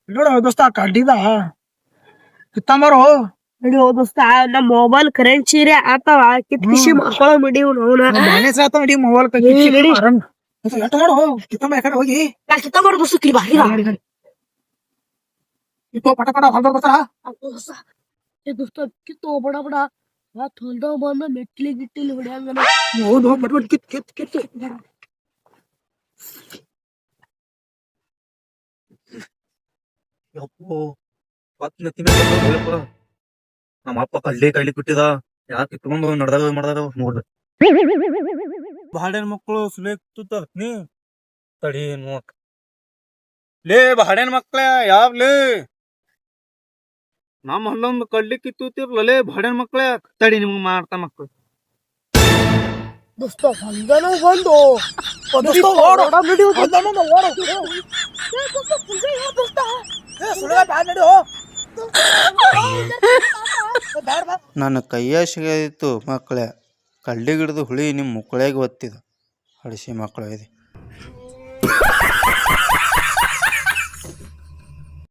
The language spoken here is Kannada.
ನೋಡ ದೋಸ್ತ ಕಡ್ಡಿದ ಕಿತ್ತಂಬಾರು ನಡಿ ದೋಸ್ತ ನಮ್ಮ ಮೊಬೈಲ್ ಕರೆಂಟ್ ಚೀರೆ ಆತಾವ ಕಿತ್ಕಿಸಿ ಮಕ್ಕಳ ಮಡಿವ್ ನೋನ ಮ್ಯಾನೇಜ್ ಆತ ನಡಿ ಮೊಬೈಲ್ ನಡಿ. ಎಷ್ಟ ನೋಡು ಕಿತ್ತಂಬ ಯಾಕಡೆ ಹೋಗಿ ಕಿತ್ತಂಬಾರ ದೋಸ್ತ ಕಿಲಿ ಬಾರಿ ಇತ್ತು ಪಟ ಪಟ ಹೊಲ್ದ ಬರ್ತಾರ ದೋಸ್ತ ಕಿತ್ತು ಬಡ ಬಡ ಮತ್ ಹೊಲ್ದಾವ್ ಬಂದ ಮೆಟ್ಲಿ ಗಿಟ್ಟಿಲಿ ಹೊಡ್ಯಾಂಗನ ಹೌದು ಬಟ್ ಬಟ್ ಕಿತ್ ಕಿತ್ ಕಿತ್ ಯಪ್ಪೋ ಪತ್ನತಿ ನಮ್ಮ ಅಪ್ಪ ಕಡ್ಲಿ ಬಿಟ್ಟಿದ ಯಾಕೆ ಕಿತ್ಕೊಂಡು ನಡ್ದಾಗ ಮಾಡ್ದಾಗ ನೋಡ್ರಿ ಬಾಡ್ಯಾನ ಮಕ್ಕಳು ಸುಲೆ ನೀ ತಡಿ ನೋಡ್ ಲೇ ಬಾಡ್ಯಾನ ಮಕ್ಳ ಯಾವ್ಲೇ ನಮ್ಮ ಹಲ್ಲೊಂದು ಕಡ್ಲಿ ಕಿತ್ತೂತಿರ್ಲೇ ಬಾಡ್ಯಾನ ಮಕ್ಳ ತಡಿ ನಿಮ್ಗೆ ಮಾಡ್ತಾ ಮಕ್ಳು ದೋಸ್ತ ಹೊಲ್ದನ ಬಂದು ದೋಸ್ತ ಓಡು ಹೊಲ್ದ ಓಡು ನನ್ನ ಕೈಯ ಸಿಗದಿತ್ತು ಮಕ್ಕಳೇ ಕಡ್ಲಿ ಗಿಡದ ಹುಳಿ ನಿಮ್ಮ ಮುಕ್ಕಳಿಗೆ ಒತ್ತಿದ ಹಡಿಸಿ ಮಕ್ಕಳು ಇದೆ